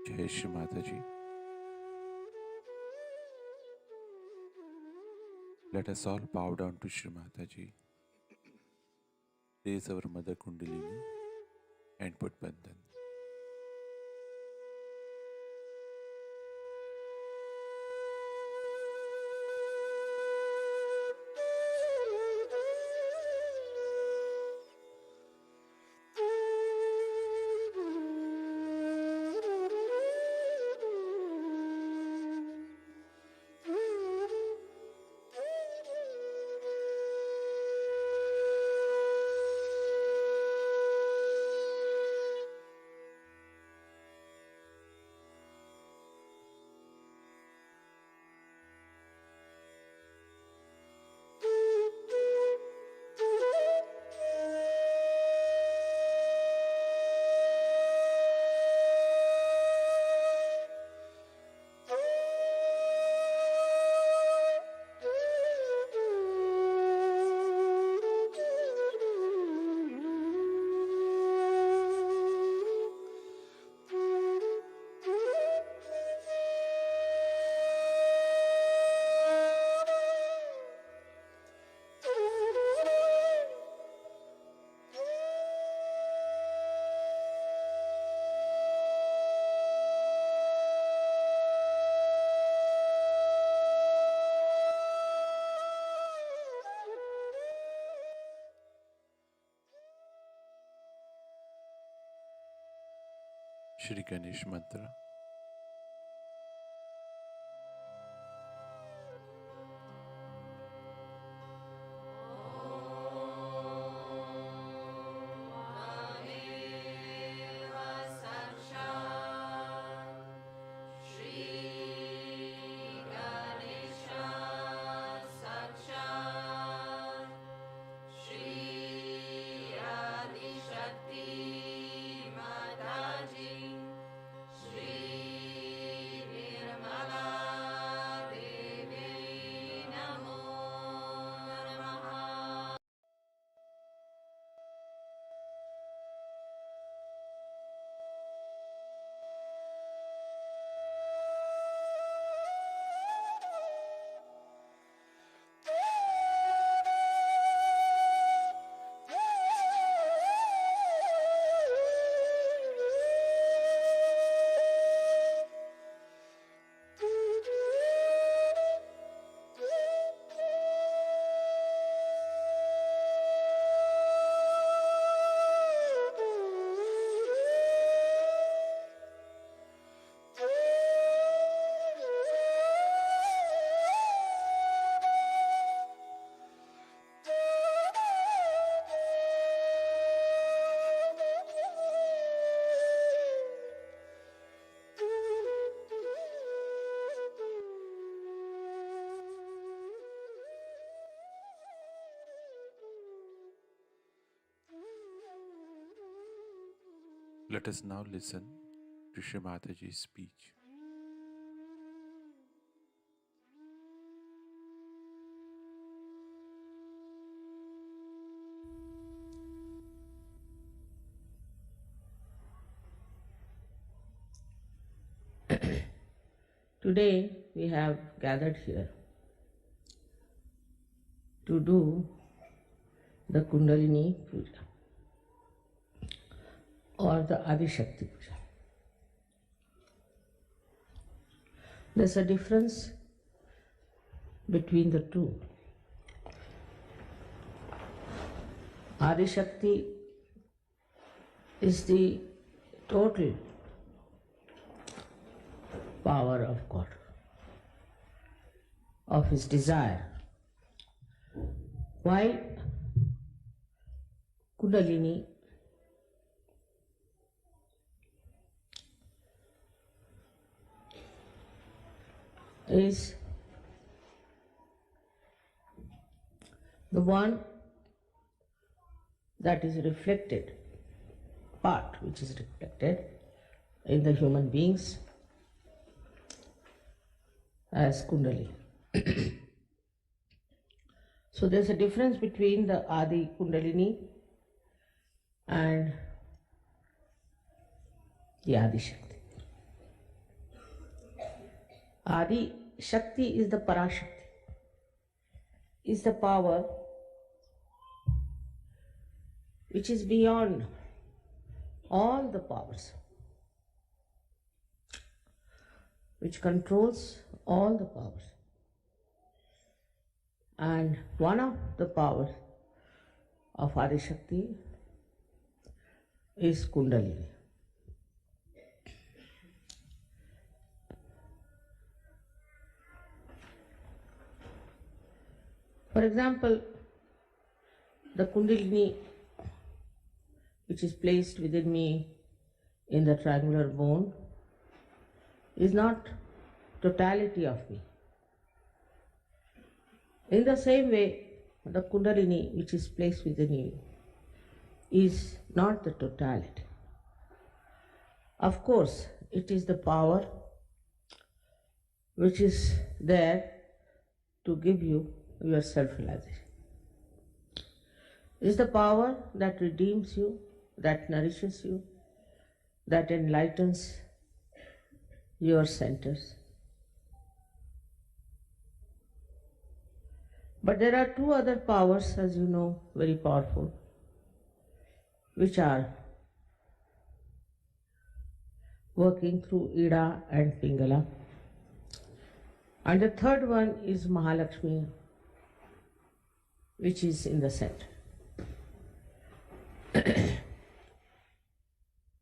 Jai Shri Mataji. Let us all bow down to Shri Mataji, raise our Mother Kundalini and put Bandhan. Shri Ganesh Mantra. Let us now listen to Shri Mataji's speech. Today we have gathered here to do the Kundalini Puja or the Adi Shakti Puja. There's a difference between the two. Adi Shakti is the total power of God, of His desire, while Kundalini is the one that is reflected, part which is reflected in the human beings as Kundalini. So there's a difference between the Adi Kundalini and the Adi Shakti. Adi Shakti is the Parashakti, is the power which is beyond all the powers, which controls all the powers. And one of the powers of Adi Shakti is Kundalini. For example, the Kundalini which is placed within me in the triangular bone is not totality of me. In the same way, the Kundalini which is placed within you is not the totality. Of course, it is the power which is there to give you your self-realization. It is the power that redeems you, that nourishes you, that enlightens your centers. But there are two other powers, as you know, very powerful, which are working through Ida and Pingala. And the third one is Mahalakshmi, which is in the center.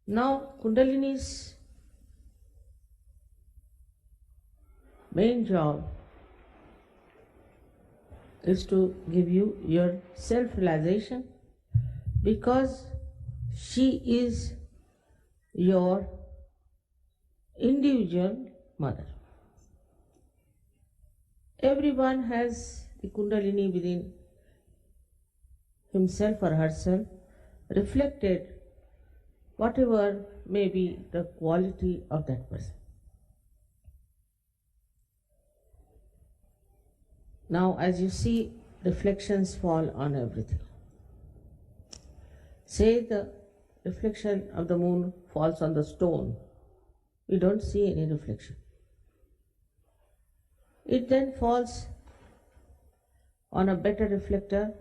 Now, Kundalini's main job is to give you your self-realization, because she is your individual mother. Everyone has the Kundalini within himself or herself, reflected whatever may be the quality of that person. Now, as you see, reflections fall on everything. Say the reflection of the moon falls on the stone, we don't see any reflection. It then falls on a better reflector,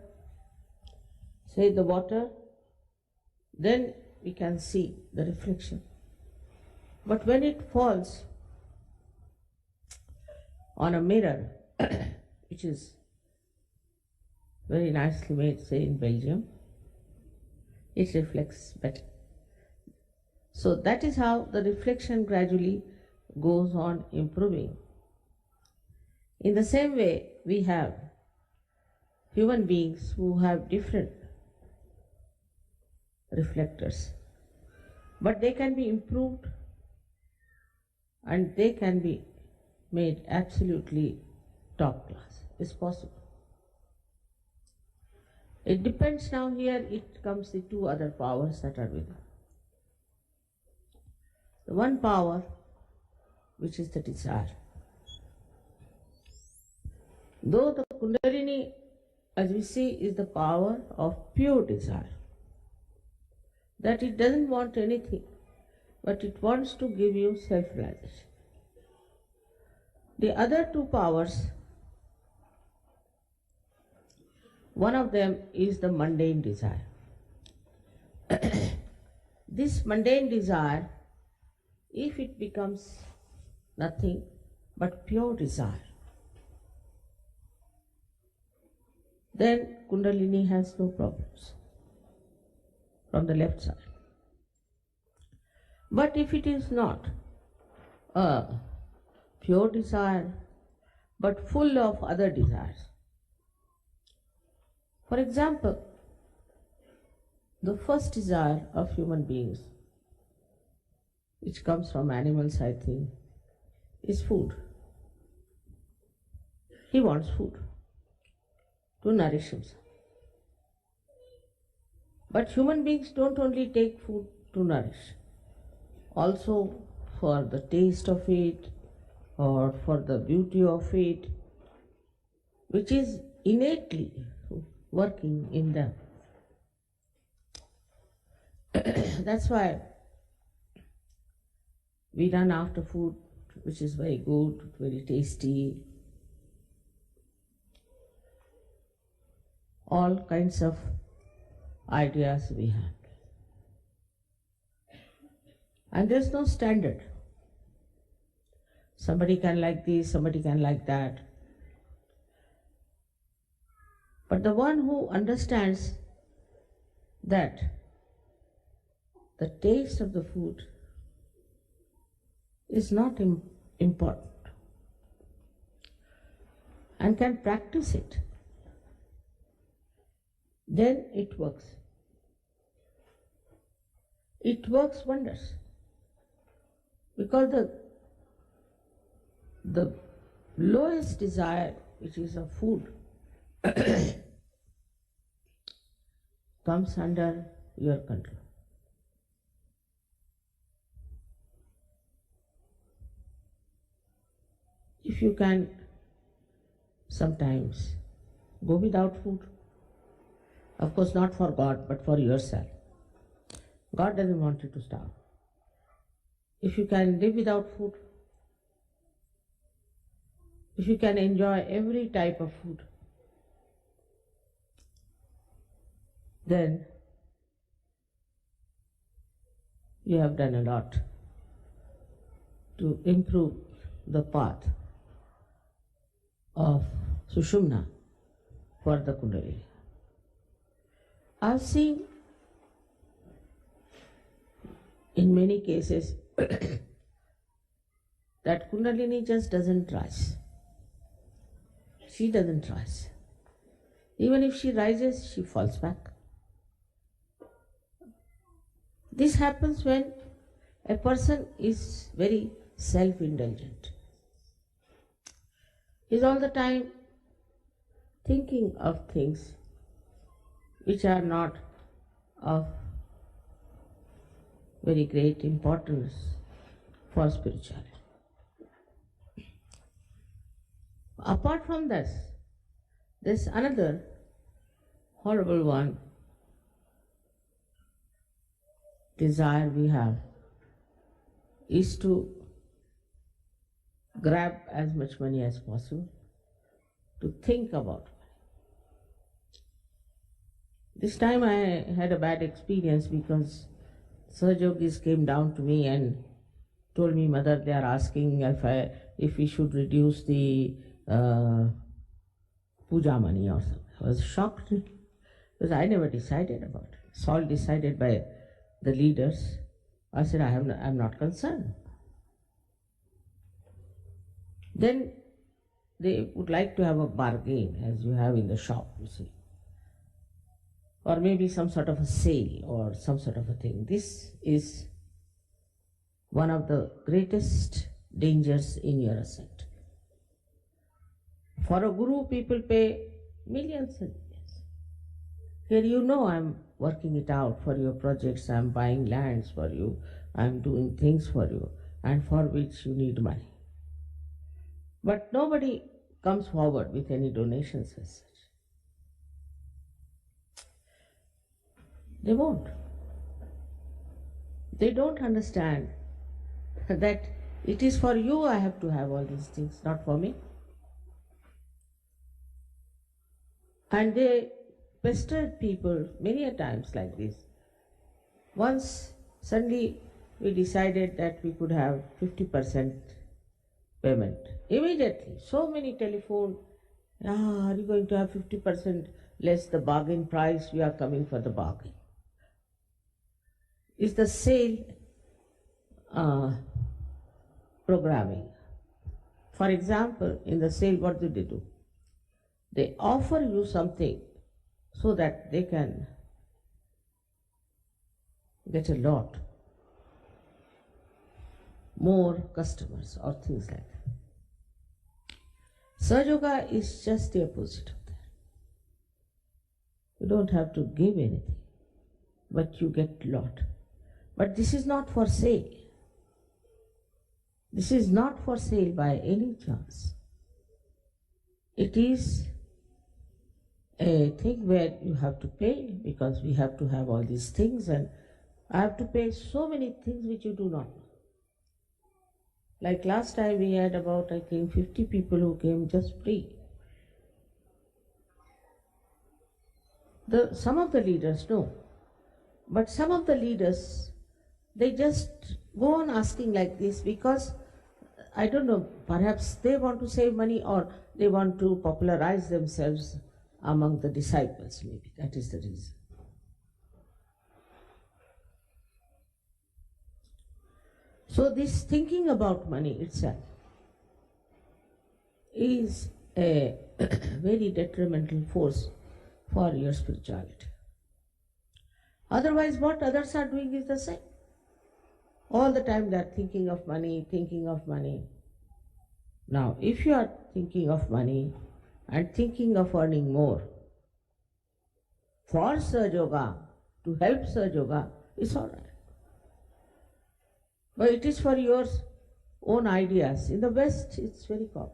say the water, then we can see the reflection. But when it falls on a mirror, which is very nicely made, say in Belgium, it reflects better. So that is how the reflection gradually goes on improving. In the same way, we have human beings who have different reflectors, but they can be improved and they can be made absolutely top class. It's possible. It depends. Now here it comes the two other powers that are within. The one power, which is the desire. Though the Kundalini, as we see, is the power of pure desire, that it doesn't want anything, but it wants to give you self-realization. The other two powers, one of them is the mundane desire. This mundane desire, if it becomes nothing but pure desire, then Kundalini has no problems from the left side. But if it is not a pure desire, but full of other desires, for example, the first desire of human beings, which comes from animals, I think, is food. He wants food to nourish himself. But human beings don't only take food to nourish, also for the taste of it or for the beauty of it, which is innately working in them. That's why we run after food which is very good, very tasty. All kinds of ideas we have. And there's no standard. Somebody can like this, somebody can like that. But the one who understands that the taste of the food is not important and can practice it, then it works. It works wonders. Because the lowest desire, which is of food, comes under your control. If you can sometimes go without food, of course not for God, but for yourself. God doesn't want you to starve. If you can live without food, if you can enjoy every type of food, then you have done a lot to improve the path of Sushumna for the Kundalini. I've seen in many cases that Kundalini just doesn't rise. She doesn't rise. Even if she rises, she falls back. This happens when a person is very self-indulgent. He's all the time thinking of things which are not of very great importance for spirituality. Apart from this, there's another horrible one desire we have is to grab as much money as possible, to think about money. This time I had a bad experience because Sahajogis came down to me and told me, Mother, they are asking if we should reduce the puja money or something. I was shocked because I never decided about it. It's all decided by the leaders. I said, I'm not concerned. Then they would like to have a bargain, as you have in the shop, you see. Or maybe some sort of a sale or some sort of a thing. This is one of the greatest dangers in your ascent. For a guru, people pay millions and millions. Here you know I'm working it out for your projects, I'm buying lands for you, I'm doing things for you, and for which you need money. But nobody comes forward with any donations as such. They won't. They don't understand that it is for you I have to have all these things, not for me. And they pestered people many a times like this. Once suddenly we decided that we could have 50% payment. Immediately, so many telephone, are you going to have 50% less the bargain price? We are coming for the bargain. Is the sale programming. For example, in the sale, what do they do? They offer you something so that they can get a lot more customers or things like that. Sahaja Yoga is just the opposite of that. You don't have to give anything, but you get a lot. But this is not for sale. This is not for sale by any chance. It is a thing where you have to pay because we have to have all these things, and I have to pay so many things which you do not know. Like last time we had about, I think, 50 people who came just free. Some of the leaders know, but some of the leaders, they just go on asking like this because, I don't know, perhaps they want to save money or they want to popularize themselves among the disciples, maybe. That is the reason. So this thinking about money itself is a very detrimental force for your spirituality. Otherwise, what others are doing is the same. All the time they are thinking of money, thinking of money. Now, if you are thinking of money and thinking of earning more for Sahaja Yoga, to help Sahaja Yoga, it's all right. But it is for your own ideas. In the West, it's very common.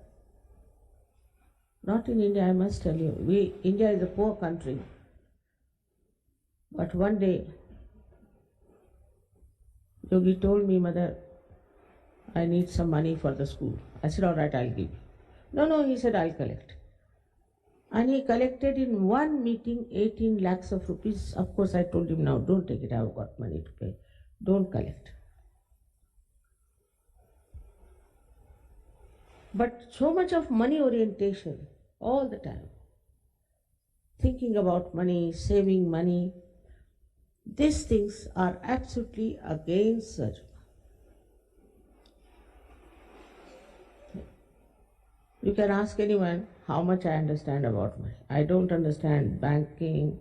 Not in India, I must tell you. India is a poor country. But one day, Yogi told me, Mother, I need some money for the school. I said, all right, I'll give you. No, he said, I'll collect. And he collected in one meeting 18 lakhs of rupees. Of course, I told him, now don't take it, I've got money to pay. Don't collect. But so much of money orientation all the time. Thinking about money, saving money, these things are absolutely against Sahaja. You can ask anyone how much I understand about money. I don't understand banking.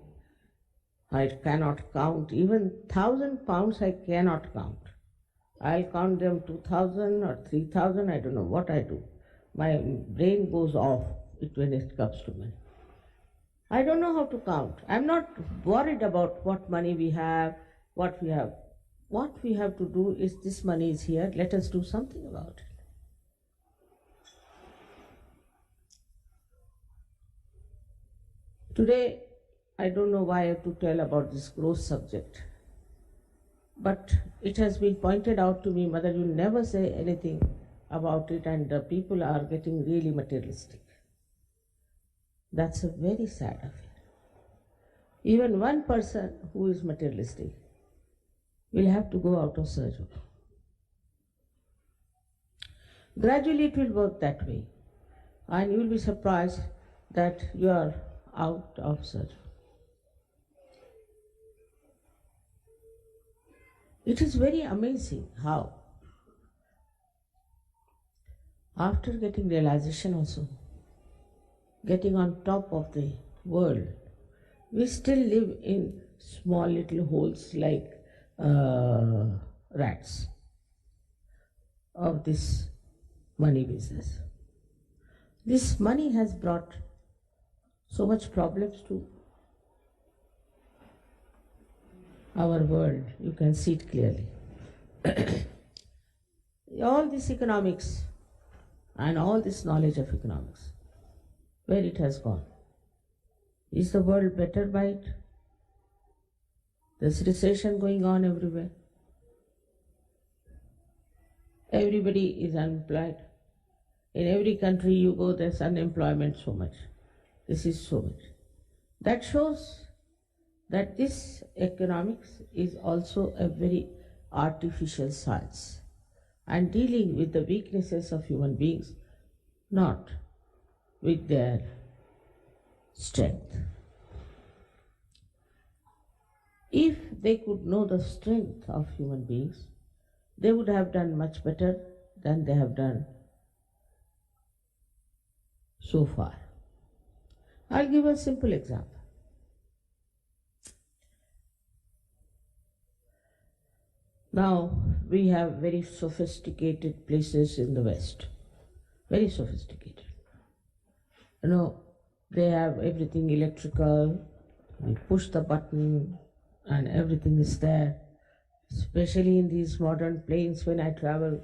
I cannot count. Even £1,000 I cannot count. I'll count them 2,000 or 3,000. I don't know what I do. My brain goes off when it comes to money. I don't know how to count. I'm not worried about what money we have, what we have. What we have to do is, this money is here, let us do something about it. Today, I don't know why I have to tell about this gross subject, but it has been pointed out to me, Mother, you never say anything about it, and the people are getting really materialistic. That's a very sad affair. Even one person who is materialistic will have to go out of Sahaja. Gradually it will work that way, and you will be surprised that you are out of Sahaja. It is very amazing how, after getting realization also, getting on top of the world, we still live in small little holes like rats of this money business. This money has brought so much problems to our world. You can see it clearly. All this economics and all this knowledge of economics, where it has gone? Is the world better by it? There's recession going on everywhere. Everybody is unemployed. In every country you go, there's unemployment so much. This is so much. That shows that this economics is also a very artificial science and dealing with the weaknesses of human beings, not with their strength. If they could know the strength of human beings, they would have done much better than they have done so far. I'll give a simple example. Now, we have very sophisticated places in the West, very sophisticated. They have everything electrical, we push the button and everything is there. Especially in these modern planes, when I travel,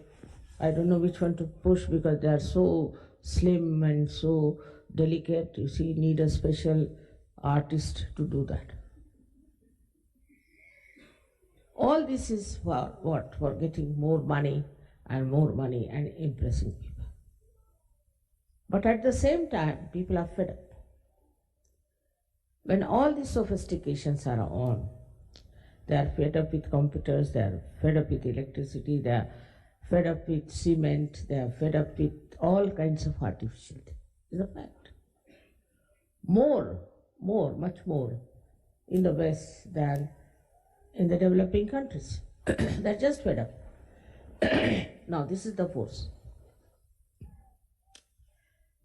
I don't know which one to push because they are so slim and so delicate. You see, need a special artist to do that. All this is for what? For getting more money and more money and impressing people. But at the same time, people are fed up. When all these sophistications are on, they are fed up with computers, they are fed up with electricity, they are fed up with cement, they are fed up with all kinds of artificial things. It's a fact. Much more in the West than in the developing countries. They're just fed up. Now, this is the force.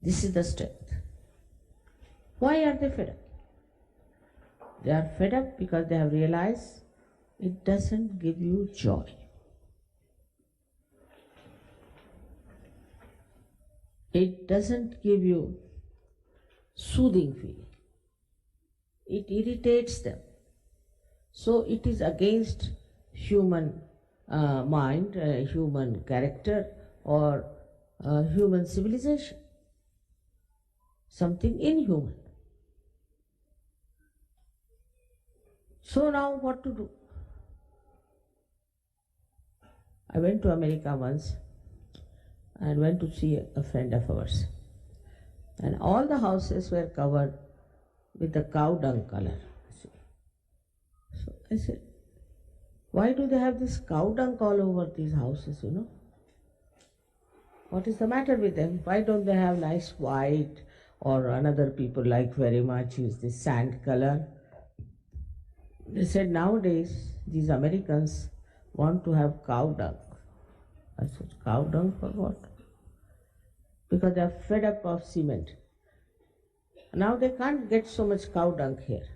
This is the strength. Why are they fed up? They are fed up because they have realized it doesn't give you joy. It doesn't give you soothing feeling. It irritates them. So it is against human mind, human character, or human civilization. Something inhuman. So now what to do? I went to America once and went to see a friend of ours. And all the houses were covered with the cow dung color. So I said, why do they have this cow dung all over these houses, What is the matter with them? Why don't they have nice white, or another people like very much is this sand color? They said nowadays these Americans want to have cow dung. I said, cow dung for what? Because they are fed up of cement. Now they can't get so much cow dung here.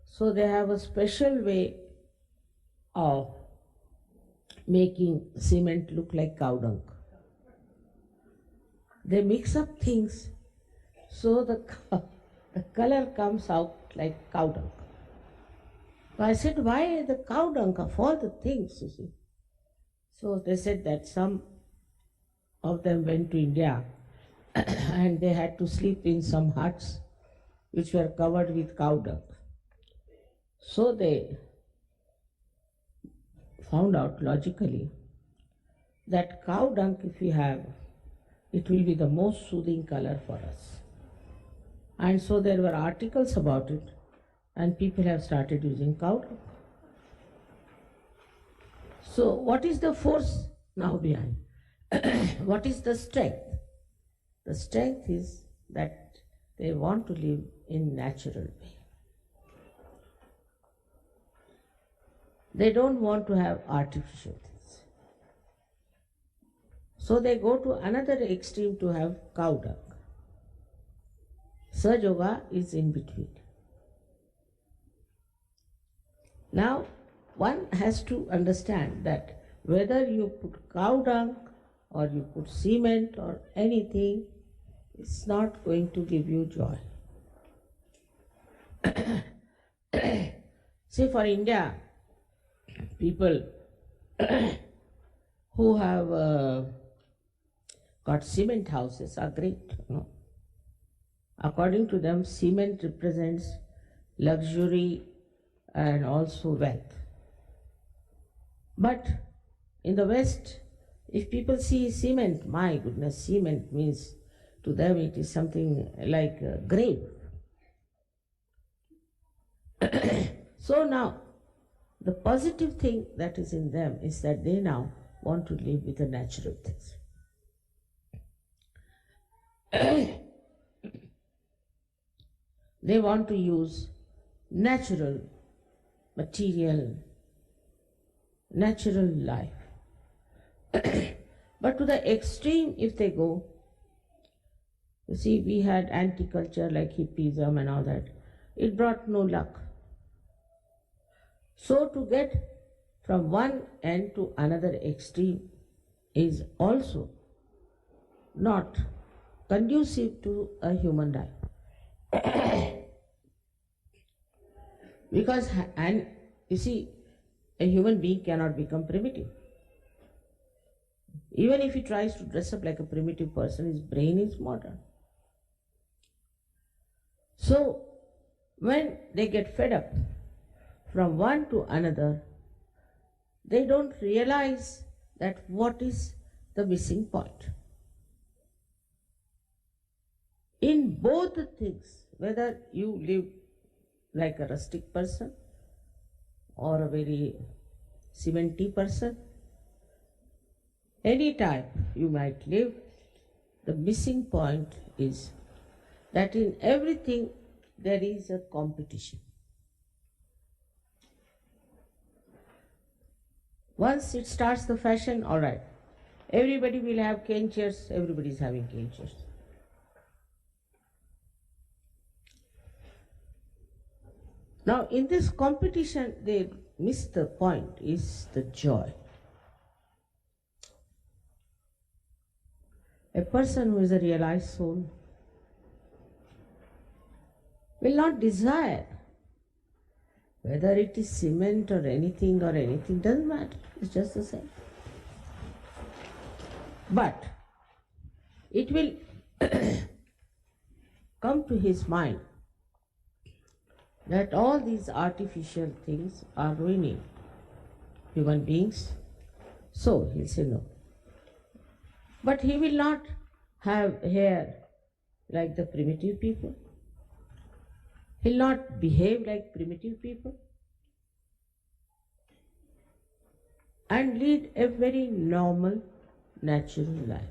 So they have a special way of making cement look like cow dung. They mix up things so the color comes out like cow dung. So I said, why the cow dung of all the things, you see? So they said that some of them went to India and they had to sleep in some huts which were covered with cow dung. So they found out logically that cow dung, if we have, it will be the most soothing color for us. And so there were articles about it, and people have started using cow dung. So what is the force now behind? What is the strength? The strength is that they want to live in natural way. They don't want to have artificial things. So they go to another extreme to have cow dung. Sahaja Yoga is in between. Now, one has to understand that whether you put cow dung or you put cement or anything, it's not going to give you joy. See, for India, people who have got cement houses are great. According to them, cement represents luxury and also wealth. But in the West, if people see cement, my goodness, cement means to them it is something like a grave. So now, the positive thing that is in them is that they now want to live with the natural things. They want to use natural material, natural life. But to the extreme, if they go, you see, we had anti-culture like hippism and all that. It brought no luck. So to get from one end to another extreme is also not conducive to a human life. Because, and you see, a human being cannot become primitive. Even if he tries to dress up like a primitive person, his brain is modern. So, when they get fed up from one to another, they don't realize that what is the missing point. In both the things, whether you live like a rustic person or a very cementy person, any type you might live, the missing point is that in everything there is a competition. Once it starts the fashion, all right, everybody will have cane chairs, everybody is having cane chairs. Now, in this competition, they miss the point, is the joy. A person who is a realized soul will not desire whether it is cement or anything, doesn't matter, it's just the same. But it will come to his mind that all these artificial things are ruining human beings, so he'll say no. But he will not have hair like the primitive people. He'll not behave like primitive people and lead a very normal, natural life.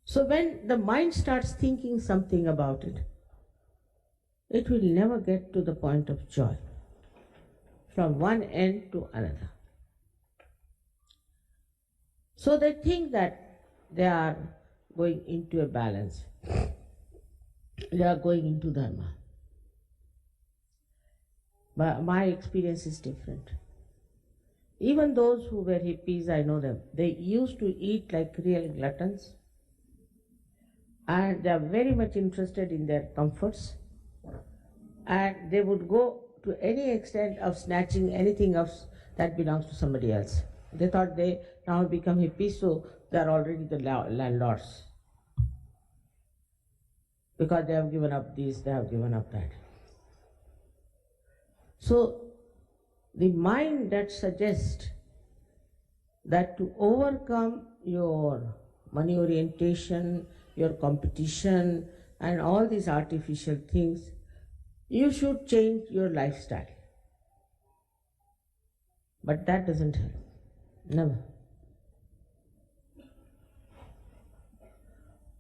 So when the mind starts thinking something about it, it will never get to the point of joy from one end to another. So they think that they are going into a balance. They are going into dharma. But my experience is different. Even those who were hippies, I know them, they used to eat like real gluttons, and they are very much interested in their comforts, and they would go to any extent of snatching anything else that belongs to somebody else. They thought they now become hippies, so they are already the landlords, because they have given up this, they have given up that. So the mind that suggests that to overcome your money orientation, your competition, and all these artificial things, you should change your lifestyle. But that doesn't help. Never.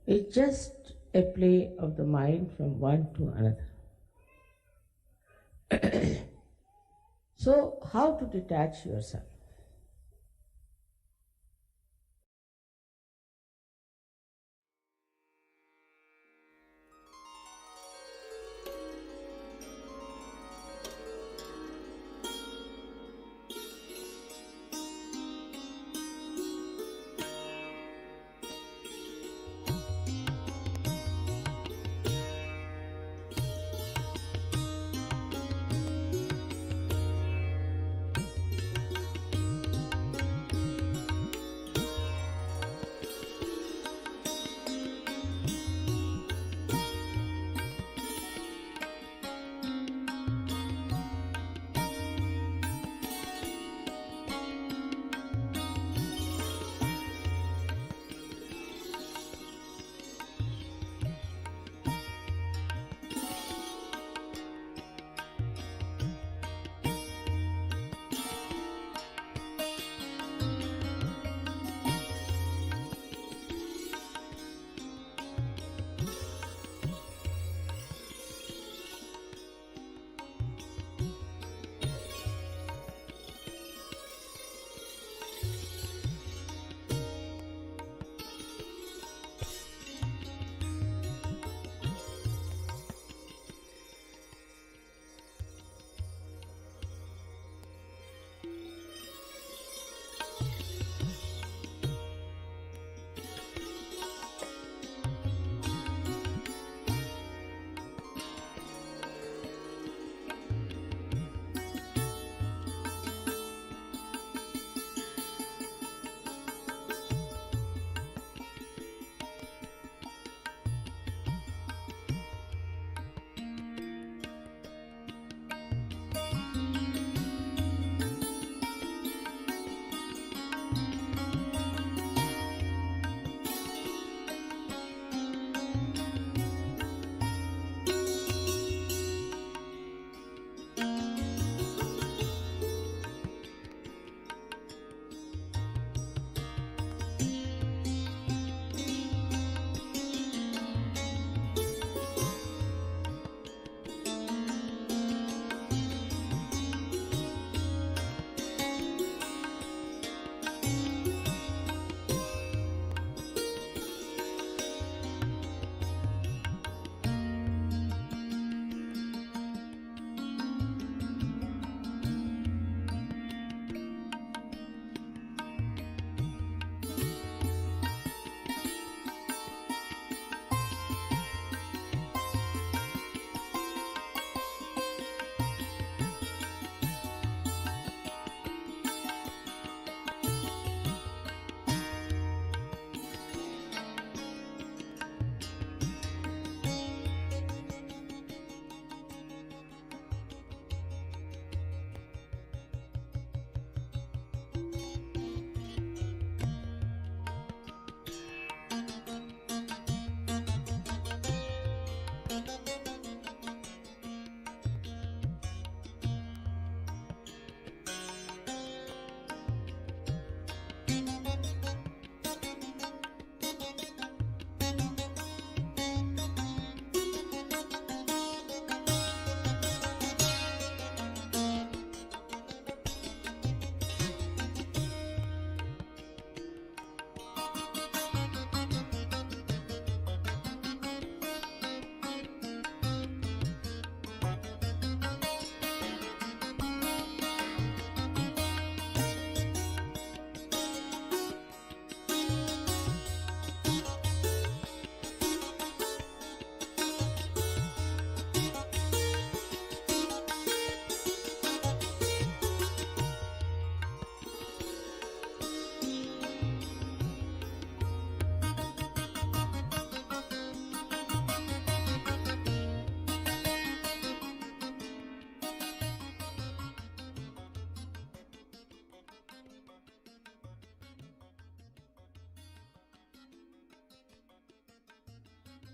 It's just a play of the mind from one to another. So, how to detach yourself?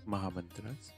Mahamantras.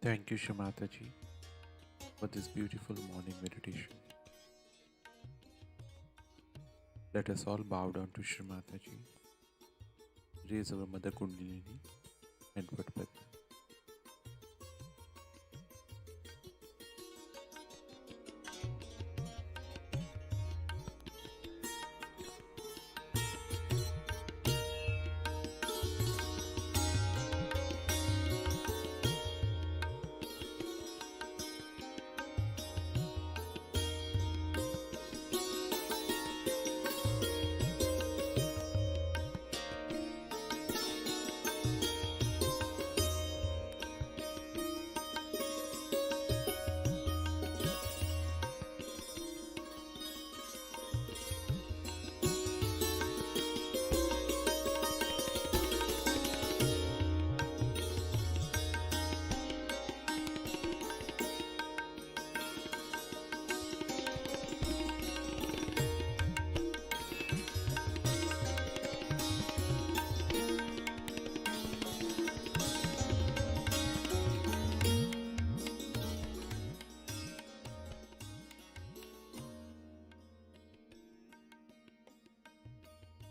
Thank you, Shamata ji, for this beautiful morning meditation. Let us all bow down to Shri Mataji. Raise our Mother Kundalini and Padma.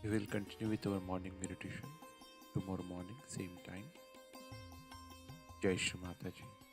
We will continue with our morning meditation tomorrow morning, same time. Jai Shri Mataji.